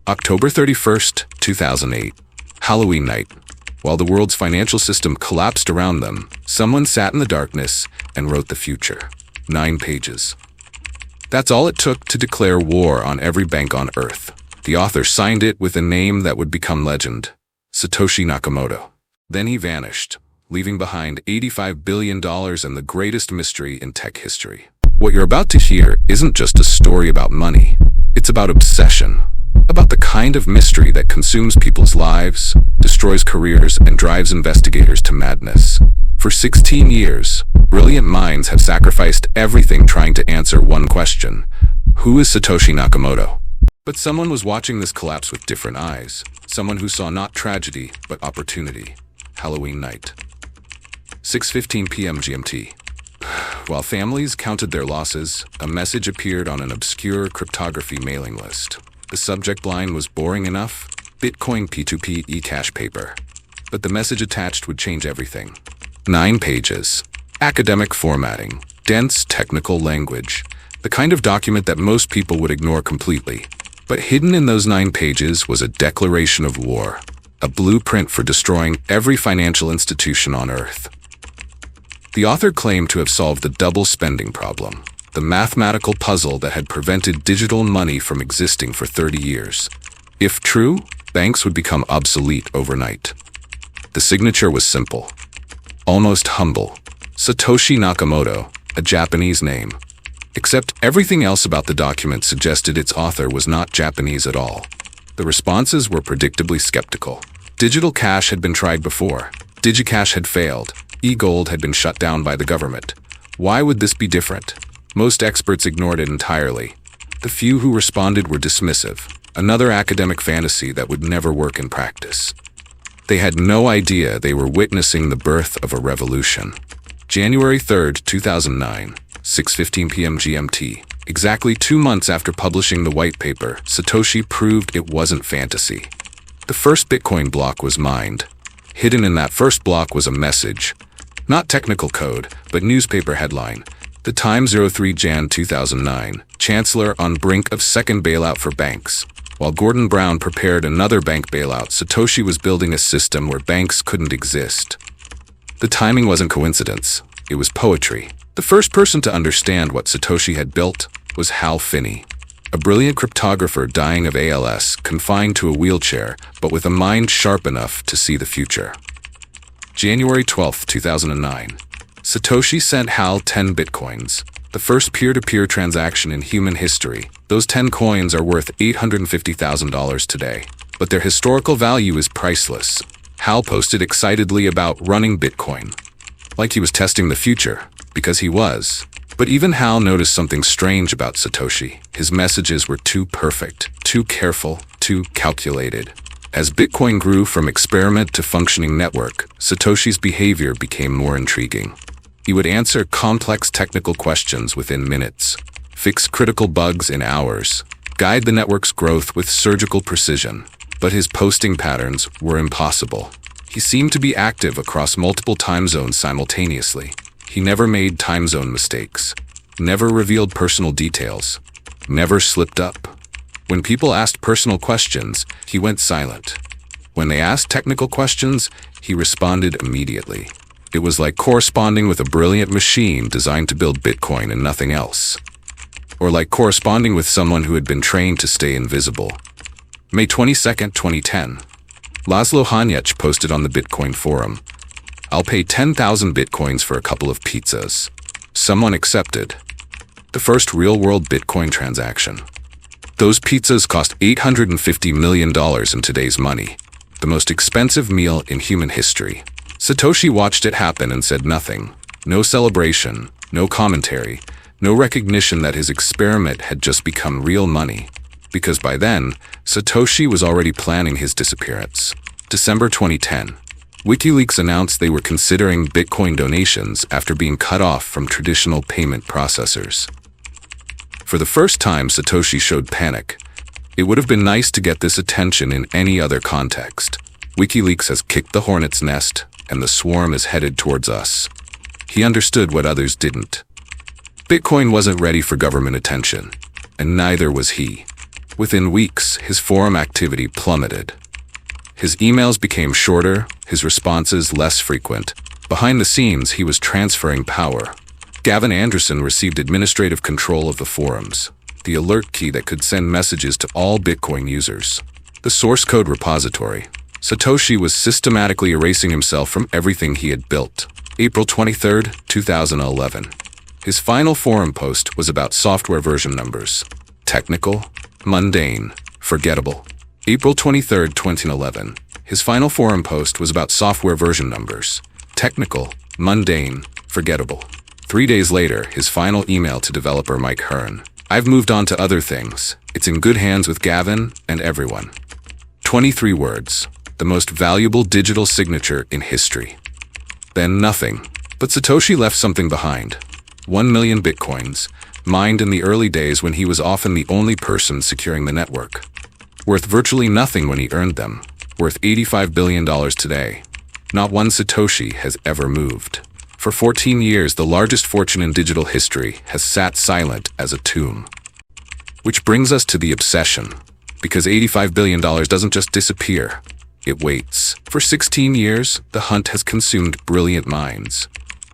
October 31st, 2008. Halloween night. While the world's financial system collapsed around them, someone sat in the darkness and wrote the future. 9 pages. That's all it took to declare war on every bank on Earth. The author signed it with a name that would become legend: Satoshi Nakamoto. Then he vanished, leaving behind $85 billion and the greatest mystery in tech history. What you're about to hear isn't just a story about money. It's about obsession, about the kind of mystery that consumes people's lives, destroys careers, and drives investigators to madness. For 16 years, brilliant minds have sacrificed everything trying to answer one question: who is Satoshi Nakamoto? But someone was watching this collapse with different eyes. Someone who saw not tragedy, but opportunity. Halloween night. 6:15 p.m. GMT. While families counted their losses, a message appeared on an obscure cryptography mailing list. The subject line was boring enough: Bitcoin P2P e-cash paper. But the message attached would change everything. 9 pages. Academic formatting. Dense technical language. The kind of document that most people would ignore completely. But hidden in those 9 pages was a declaration of war. A blueprint for destroying every financial institution on Earth. The author claimed to have solved the double spending problem, the mathematical puzzle that had prevented digital money from existing for 30 years. If true, banks would become obsolete overnight. The signature was simple, almost humble: Satoshi Nakamoto, a Japanese name. Except everything else about the document suggested its author was not Japanese at all. The responses were predictably skeptical. Digital cash had been tried before. DigiCash had failed. E-gold had been shut down by the government. Why would this be different? Most experts ignored it entirely. The few who responded were dismissive, another academic fantasy that would never work in practice. They had no idea they were witnessing the birth of a revolution. January 3rd, 2009, 6:15 p.m. GMT. Exactly 2 months after publishing the white paper, Satoshi proved it wasn't fantasy. The first Bitcoin block was mined. Hidden in that first block was a message. Not technical code, but newspaper headline. The Times 03 Jan 2009. Chancellor on brink of second bailout for banks. While Gordon Brown prepared another bank bailout, Satoshi was building a system where banks couldn't exist. The timing wasn't coincidence. It was poetry. The first person to understand what Satoshi had built was Hal Finney, a brilliant cryptographer dying of ALS, confined to a wheelchair, but with a mind sharp enough to see the future. January 12, 2009. Satoshi sent Hal 10 bitcoins, the first peer-to-peer transaction in human history. Those 10 coins are worth $850,000 today, but their historical value is priceless. Hal posted excitedly about running Bitcoin, like he was testing the future, because he was. But even Hal noticed something strange about Satoshi. His messages were too perfect, too careful, too calculated. As Bitcoin grew from experiment to functioning network, Satoshi's behavior became more intriguing. He would answer complex technical questions within minutes, fix critical bugs in hours, guide the network's growth with surgical precision. But his posting patterns were impossible. He seemed to be active across multiple time zones simultaneously. He never made time zone mistakes, never revealed personal details, never slipped up. When people asked personal questions, he went silent. When they asked technical questions, he responded immediately. It was like corresponding with a brilliant machine designed to build Bitcoin and nothing else. Or like corresponding with someone who had been trained to stay invisible. May 22nd, 2010. Laszlo Hanyecz posted on the Bitcoin forum, "I'll pay 10,000 Bitcoins for a couple of pizzas." Someone accepted. The first real-world Bitcoin transaction. Those pizzas cost $850 million in today's money, the most expensive meal in human history. Satoshi watched it happen and said nothing. No celebration, no commentary, no recognition that his experiment had just become real money. Because by then, Satoshi was already planning his disappearance. December 2010. WikiLeaks announced they were considering Bitcoin donations after being cut off from traditional payment processors. For the first time, Satoshi showed panic. It would have been nice to get this attention in any other context. WikiLeaks has kicked the hornet's nest, and the swarm is headed towards us. He understood what others didn't. Bitcoin wasn't ready for government attention, and neither was he. Within weeks, his forum activity plummeted. His emails became shorter, his responses less frequent. Behind the scenes, he was transferring power. Gavin Anderson received administrative control of the forums, the alert key that could send messages to all Bitcoin users. The source code repository. Satoshi was systematically erasing himself from everything he had built. April 23, 2011. His final forum post was about software version numbers. Technical, mundane, forgettable. April 23, 2011. His final forum post was about software version numbers. Technical, mundane, forgettable. 3 days later, his final email to developer Mike Hearn. I've moved on to other things. It's in good hands with Gavin and everyone. 23 words. The most valuable digital signature in history. Then nothing. But Satoshi left something behind. 1 million Bitcoins, mined in the early days when he was often the only person securing the network. Worth virtually nothing when he earned them. Worth $85 billion today. Not one Satoshi has ever moved. For 14 years, the largest fortune in digital history has sat silent as a tomb. Which brings us to the obsession. Because $85 billion doesn't just disappear. It waits. For 16 years, the hunt has consumed brilliant minds.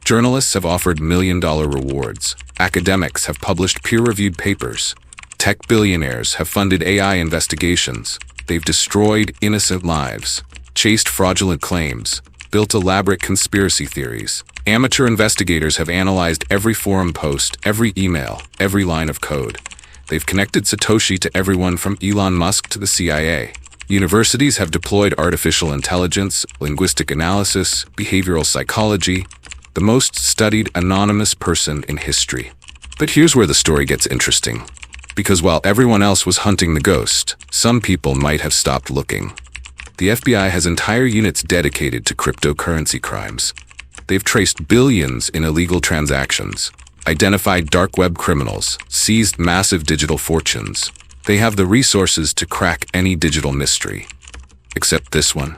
Journalists have offered million-dollar rewards. Academics have published peer-reviewed papers. Tech billionaires have funded AI investigations. They've destroyed innocent lives, chased fraudulent claims, built elaborate conspiracy theories. Amateur investigators have analyzed every forum post, every email, every line of code. They've connected Satoshi to everyone from Elon Musk to the CIA. Universities have deployed artificial intelligence, linguistic analysis, behavioral psychology, the most studied anonymous person in history. But here's where the story gets interesting. Because while everyone else was hunting the ghost, some people might have stopped looking. The FBI has entire units dedicated to cryptocurrency crimes. They've traced billions in illegal transactions, identified dark web criminals, seized massive digital fortunes. They have the resources to crack any digital mystery. Except this one.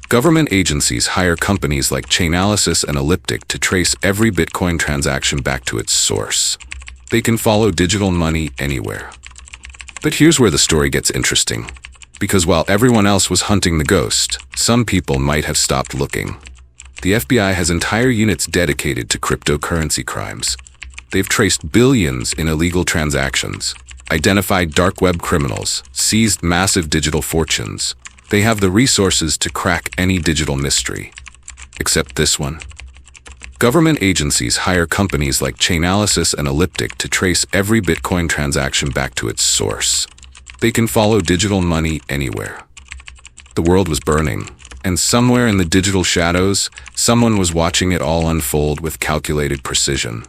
Government agencies hire companies like Chainalysis and Elliptic to trace every Bitcoin transaction back to its source. They can follow digital money anywhere. But here's where the story gets interesting. Because while everyone else was hunting the ghost, some people might have stopped looking. The FBI has entire units dedicated to cryptocurrency crimes. They've traced billions in illegal transactions, identified dark web criminals, seized massive digital fortunes. They have the resources to crack any digital mystery. Except this one. Government agencies hire companies like Chainalysis and Elliptic to trace every Bitcoin transaction back to its source. They can follow digital money anywhere. The world was burning, and somewhere in the digital shadows, someone was watching it all unfold with calculated precision.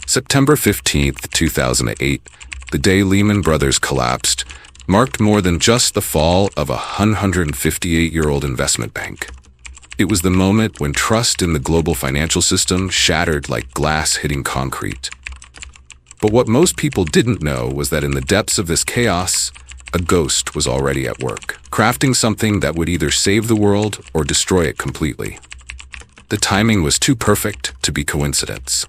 September 15, 2008, the day Lehman Brothers collapsed, marked more than just the fall of a 158-year-old investment bank. It was the moment when trust in the global financial system shattered like glass hitting concrete. But what most people didn't know was that in the depths of this chaos, a ghost was already at work, crafting something that would either save the world or destroy it completely. The timing was too perfect to be coincidence.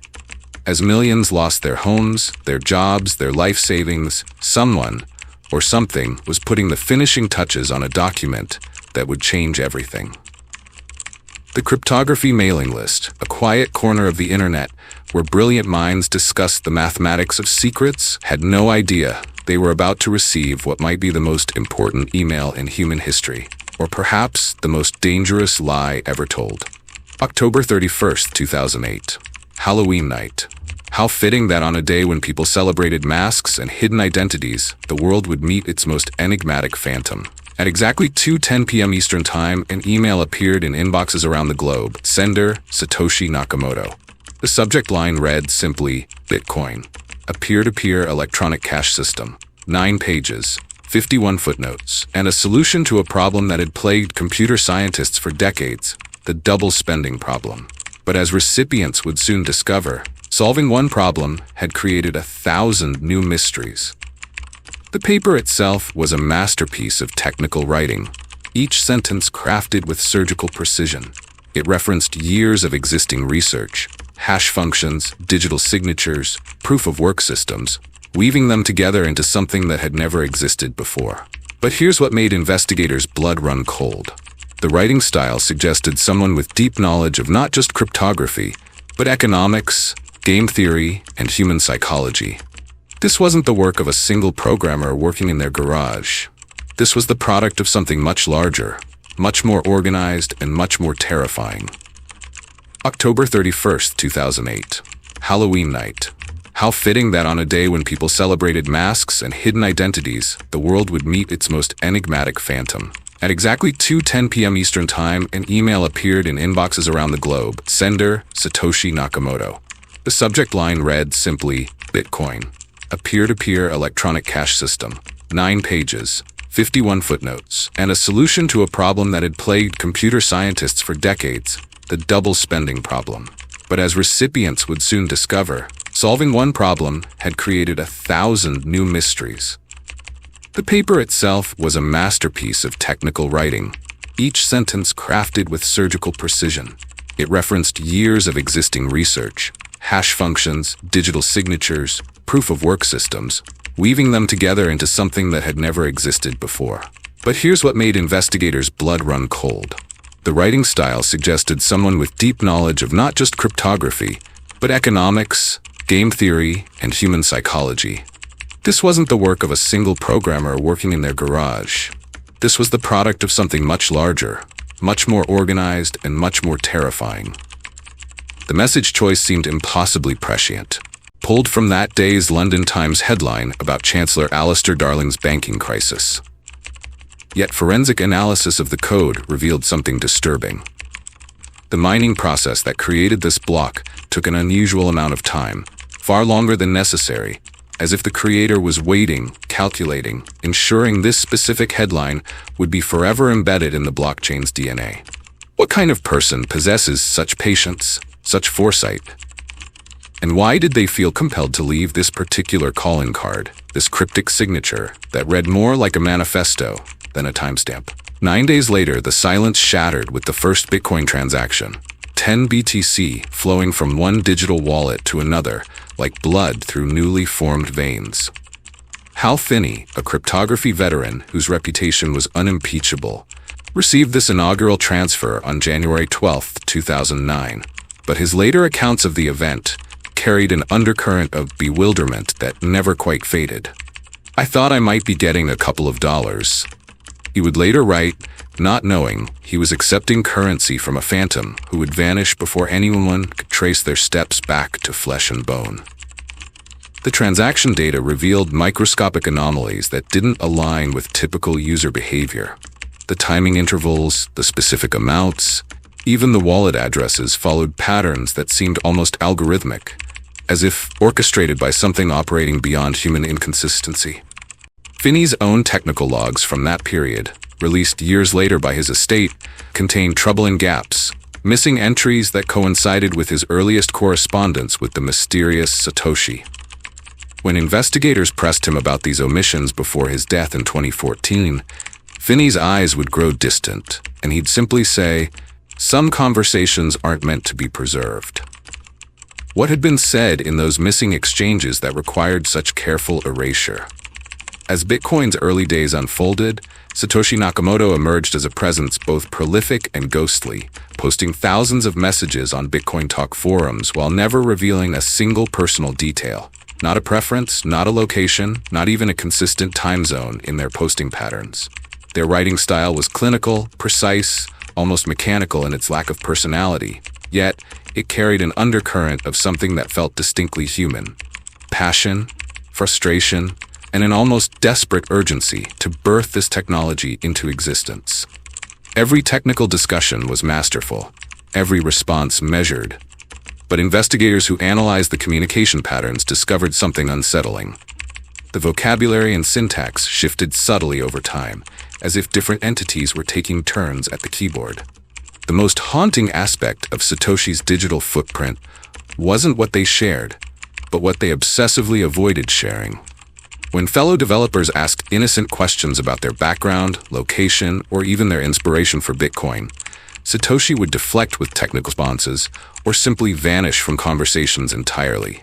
As millions lost their homes, their jobs, their life savings, someone or something was putting the finishing touches on a document that would change everything. The cryptography mailing list, a quiet corner of the internet where brilliant minds discussed the mathematics of secrets, had no idea they were about to receive what might be the most important email in human history, or perhaps the most dangerous lie ever told. October 31st, 2008. Halloween night. How fitting that on a day when people celebrated masks and hidden identities, the world would meet its most enigmatic phantom. At exactly 2:10 p.m. Eastern Time, an email appeared in inboxes around the globe. Sender, Satoshi Nakamoto. The subject line read simply, Bitcoin, a peer-to-peer electronic cash system. 9 pages, 51 footnotes, and a solution to a problem that had plagued computer scientists for decades, the double spending problem. But as recipients would soon discover, solving one problem had created 1,000 new mysteries. The paper itself was a masterpiece of technical writing, each sentence crafted with surgical precision. It referenced years of existing research, hash functions, digital signatures, proof-of-work systems, weaving them together into something that had never existed before. But here's what made investigators' blood run cold. The writing style suggested someone with deep knowledge of not just cryptography, but economics, game theory, and human psychology. This wasn't the work of a single programmer working in their garage. This was the product of something much larger, much more organized, and much more terrifying. October 31st, 2008. Halloween night. How fitting that on a day when people celebrated masks and hidden identities, the world would meet its most enigmatic phantom. At exactly 2:10 p.m. Eastern Time, an email appeared in inboxes around the globe. Sender, Satoshi Nakamoto. The subject line read simply, Bitcoin, a peer-to-peer electronic cash system. 9 pages, 51 footnotes, and a solution to a problem that had plagued computer scientists for decades, the double spending problem. But as recipients would soon discover, solving one problem had created 1,000 new mysteries. The paper itself was a masterpiece of technical writing, each sentence crafted with surgical precision. It referenced years of existing research, hash functions, digital signatures, proof-of-work systems, weaving them together into something that had never existed before. But here's what made investigators' blood run cold. The writing style suggested someone with deep knowledge of not just cryptography, but economics, game theory, and human psychology. This wasn't the work of a single programmer working in their garage. This was the product of something much larger, much more organized, and much more terrifying. The message choice seemed impossibly prescient, pulled from that day's London Times headline about Chancellor Alistair Darling's banking crisis. Yet forensic analysis of the code revealed something disturbing. The mining process that created this block took an unusual amount of time, far longer than necessary, as if the creator was waiting, calculating, ensuring this specific headline would be forever embedded in the blockchain's DNA. What kind of person possesses such patience, such foresight? And why did they feel compelled to leave this particular calling card, this cryptic signature that read more like a manifesto than a timestamp? 9 days later, the silence shattered with the first Bitcoin transaction, 10 BTC flowing from one digital wallet to another like blood through newly formed veins. Hal Finney, a cryptography veteran whose reputation was unimpeachable, received this inaugural transfer on January 12, 2009, but his later accounts of the event carried an undercurrent of bewilderment that never quite faded. "I thought I might be getting a couple of dollars," he would later write, not knowing he was accepting currency from a phantom who would vanish before anyone could trace their steps back to flesh and bone. The transaction data revealed microscopic anomalies that didn't align with typical user behavior. The timing intervals, the specific amounts, even the wallet addresses followed patterns that seemed almost algorithmic, as if orchestrated by something operating beyond human inconsistency. Finney's own technical logs from that period, released years later by his estate, contained troubling gaps, missing entries that coincided with his earliest correspondence with the mysterious Satoshi. When investigators pressed him about these omissions before his death in 2014, Finney's eyes would grow distant, and he'd simply say, "Some conversations aren't meant to be preserved." What had been said in those missing exchanges that required such careful erasure? As Bitcoin's early days unfolded, Satoshi Nakamoto emerged as a presence both prolific and ghostly, posting thousands of messages on Bitcoin Talk forums while never revealing a single personal detail. Not a preference, not a location, not even a consistent time zone in their posting patterns. Their writing style was clinical, precise, almost mechanical in its lack of personality, yet it carried an undercurrent of something that felt distinctly human: passion, frustration, and an almost desperate urgency to birth this technology into existence. Every technical discussion was masterful, every response measured, but investigators who analyzed the communication patterns discovered something unsettling. The vocabulary and syntax shifted subtly over time, as if different entities were taking turns at the keyboard. The most haunting aspect of Satoshi's digital footprint wasn't what they shared, but what they obsessively avoided sharing. When fellow developers asked innocent questions about their background, location, or even their inspiration for Bitcoin, Satoshi would deflect with technical responses or simply vanish from conversations entirely.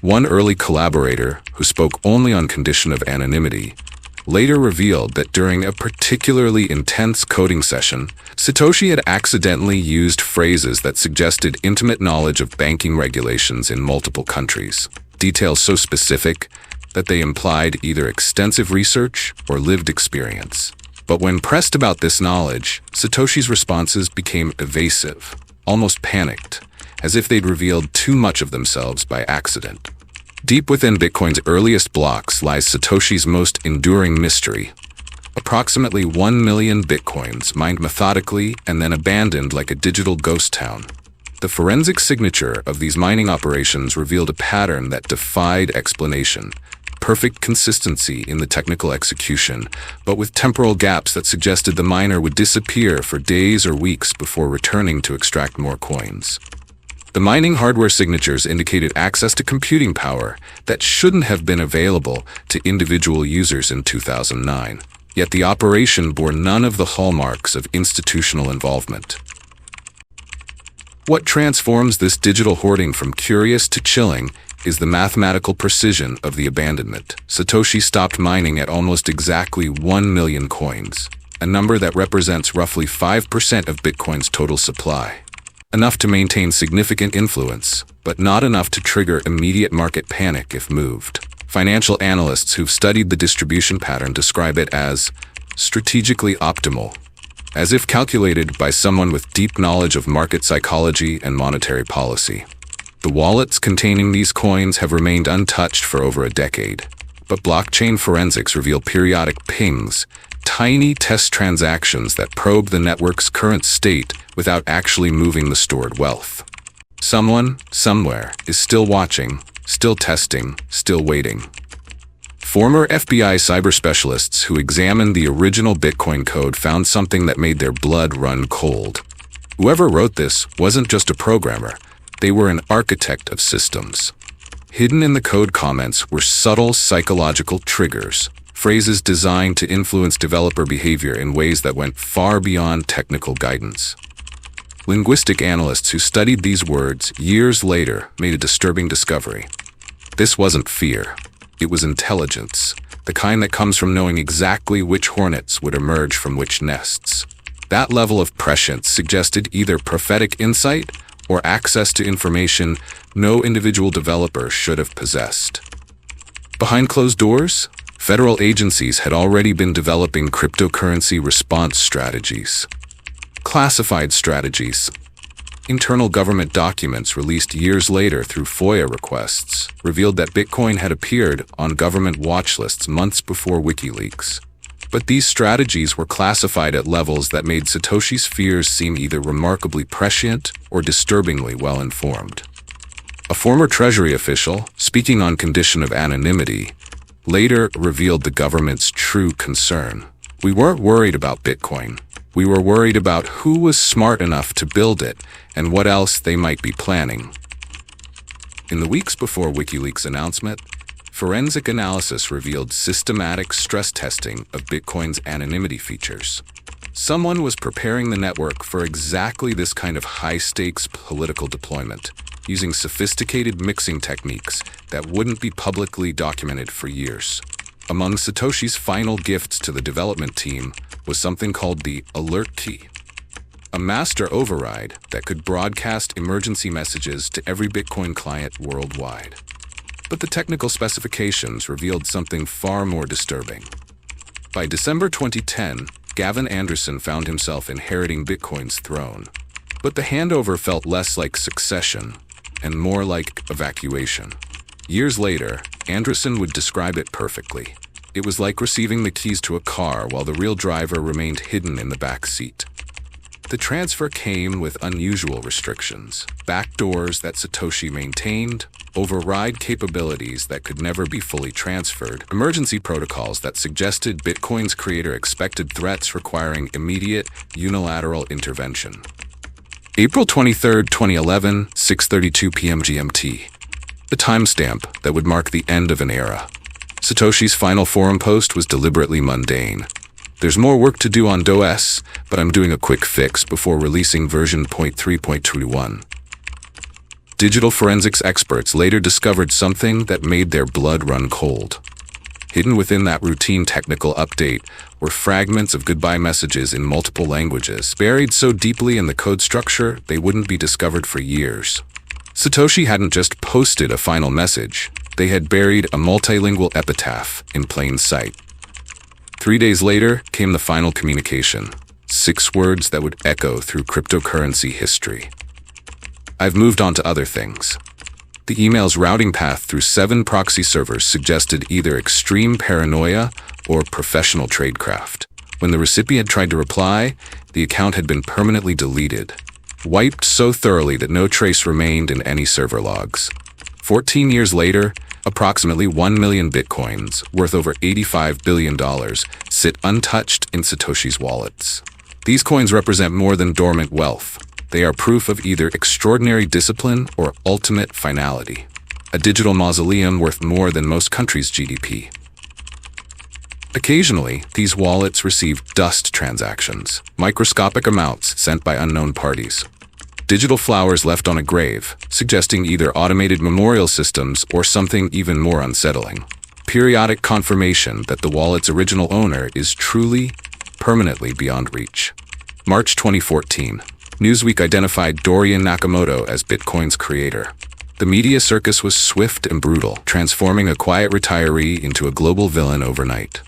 One early collaborator, who spoke only on condition of anonymity, later revealed that during a particularly intense coding session, Satoshi had accidentally used phrases that suggested intimate knowledge of banking regulations in multiple countries, details so specific that they implied either extensive research or lived experience. But when pressed about this knowledge, Satoshi's responses became evasive, almost panicked, as if they'd revealed too much of themselves by accident. Deep within Bitcoin's earliest blocks lies Satoshi's most enduring mystery. Approximately 1 million Bitcoins mined methodically and then abandoned like a digital ghost town. The forensic signature of these mining operations revealed a pattern that defied explanation. Perfect consistency in the technical execution, but with temporal gaps that suggested the miner would disappear for days or weeks before returning to extract more coins. The mining hardware signatures indicated access to computing power that shouldn't have been available to individual users in 2009. Yet the operation bore none of the hallmarks of institutional involvement. What transforms this digital hoarding from curious to chilling is the mathematical precision of the abandonment. Satoshi stopped mining at almost exactly 1 million coins, a number that represents roughly 5% of Bitcoin's total supply. Enough to maintain significant influence, but not enough to trigger immediate market panic if moved. Financial analysts who've studied the distribution pattern describe it as strategically optimal, as if calculated by someone with deep knowledge of market psychology and monetary policy. The wallets containing these coins have remained untouched for over a decade, but blockchain forensics reveal periodic pings, tiny test transactions that probe the network's current state without actually moving the stored wealth. Someone, somewhere, is still watching, still testing, still waiting. Former FBI cyber specialists who examined the original Bitcoin code found something that made their blood run cold. Whoever wrote this wasn't just a programmer, they were an architect of systems. Hidden in the code comments were subtle psychological triggers, phrases designed to influence developer behavior in ways that went far beyond technical guidance. Linguistic analysts who studied these words years later made a disturbing discovery. This wasn't fear. It was intelligence, the kind that comes from knowing exactly which hornets would emerge from which nests. That level of prescience suggested either prophetic insight or access to information no individual developer should have possessed. Behind closed doors, federal agencies had already been developing cryptocurrency response strategies. Classified strategies. Internal government documents released years later through FOIA requests revealed that Bitcoin had appeared on government watch lists months before WikiLeaks. But these strategies were classified at levels that made Satoshi's fears seem either remarkably prescient or disturbingly well-informed. A former Treasury official, speaking on condition of anonymity, later revealed the government's true concern. We weren't worried about Bitcoin. We were worried about who was smart enough to build it and what else they might be planning. In the weeks before WikiLeaks' announcement, forensic analysis revealed systematic stress testing of Bitcoin's anonymity features. Someone was preparing the network for exactly this kind of high-stakes political deployment, using sophisticated mixing techniques that wouldn't be publicly documented for years. Among Satoshi's final gifts to the development team was something called the alert key, a master override that could broadcast emergency messages to every Bitcoin client worldwide. But the technical specifications revealed something far more disturbing. By December 2010, Gavin Anderson found himself inheriting Bitcoin's throne. But the handover felt less like succession and more like evacuation. Years later, Anderson would describe it perfectly. It was like receiving the keys to a car while the real driver remained hidden in the back seat. The transfer came with unusual restrictions, backdoors that Satoshi maintained, override capabilities that could never be fully transferred, emergency protocols that suggested Bitcoin's creator expected threats requiring immediate, unilateral intervention. April 23, 2011, 6:32 p.m. GMT. The timestamp that would mark the end of an era. Satoshi's final forum post was deliberately mundane. There's more work to do on DOS, but I'm doing a quick fix before releasing version 0.3.21. Digital forensics experts later discovered something that made their blood run cold. Hidden within that routine technical update were fragments of goodbye messages in multiple languages, buried so deeply in the code structure they wouldn't be discovered for years. Satoshi hadn't just posted a final message, they had buried a multilingual epitaph in plain sight. 3 days later came the final communication, 6 words that would echo through cryptocurrency history. I've moved on to other things. The email's routing path through 7 proxy servers suggested either extreme paranoia or professional tradecraft. When the recipient tried to reply, the account had been permanently deleted, wiped so thoroughly that no trace remained in any server logs. 14 years later, approximately 1 million bitcoins, worth over $85 billion, sit untouched in Satoshi's wallets. These coins represent more than dormant wealth. They are proof of either extraordinary discipline or ultimate finality. A digital mausoleum worth more than most countries' GDP. Occasionally, these wallets receive dust transactions, microscopic amounts sent by unknown parties. Digital flowers left on a grave, suggesting either automated memorial systems or something even more unsettling. Periodic confirmation that the wallet's original owner is truly, permanently beyond reach. March 2014. Newsweek identified Satoshi Nakamoto as Bitcoin's creator. The media circus was swift and brutal, transforming a quiet retiree into a global villain overnight.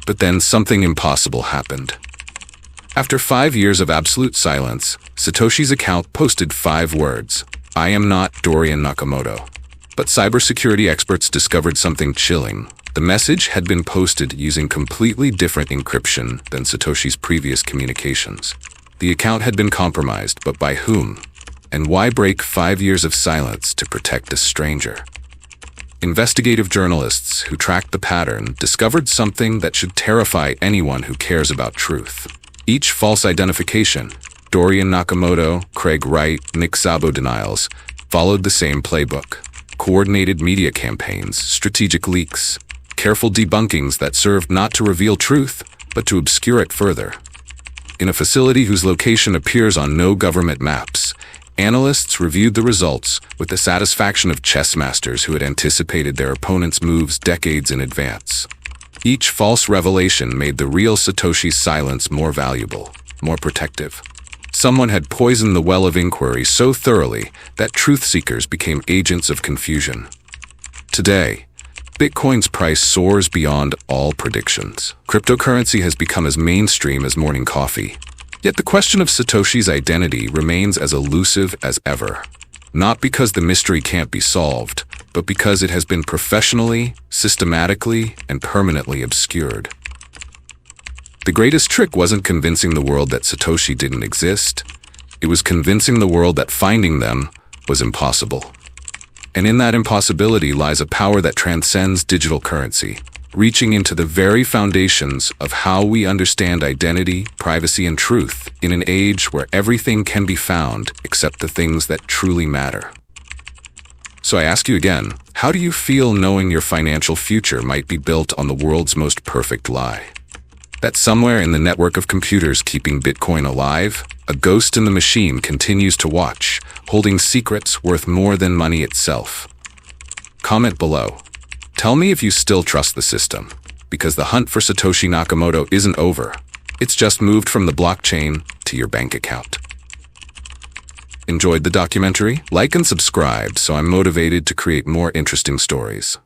But then something impossible happened. After 5 years of absolute silence, Satoshi's account posted 5 words, "I am not Satoshi Nakamoto." But cybersecurity experts discovered something chilling. The message had been posted using completely different encryption than Satoshi's previous communications. The account had been compromised, but by whom? And why break 5 years of silence to protect a stranger? Investigative journalists who tracked the pattern discovered something that should terrify anyone who cares about truth. Each false identification, Satoshi Nakamoto, Craig Wright, Nick Szabo denials, followed the same playbook. Coordinated media campaigns, strategic leaks, careful debunkings that served not to reveal truth, but to obscure it further. In a facility whose location appears on no government maps, analysts reviewed the results with the satisfaction of chess masters who had anticipated their opponent's moves decades in advance. Each false revelation made the real Satoshi's silence more valuable, more protective. Someone had poisoned the well of inquiry so thoroughly that truth seekers became agents of confusion. Today, Bitcoin's price soars beyond all predictions. Cryptocurrency has become as mainstream as morning coffee. Yet the question of Satoshi's identity remains as elusive as ever. Not because the mystery can't be solved, but because it has been professionally, systematically, and permanently obscured. The greatest trick wasn't convincing the world that Satoshi didn't exist. It was convincing the world that finding them was impossible. And in that impossibility lies a power that transcends digital currency, reaching into the very foundations of how we understand identity, privacy, and truth in an age where everything can be found except the things that truly matter. So I ask you again, how do you feel knowing your financial future might be built on the world's most perfect lie? That somewhere in the network of computers keeping Bitcoin alive, a ghost in the machine continues to watch, holding secrets worth more than money itself. Comment below. Tell me if you still trust the system, because the hunt for Satoshi Nakamoto isn't over. It's just moved from the blockchain to your bank account. Enjoyed the documentary? Like and subscribe so I'm motivated to create more interesting stories.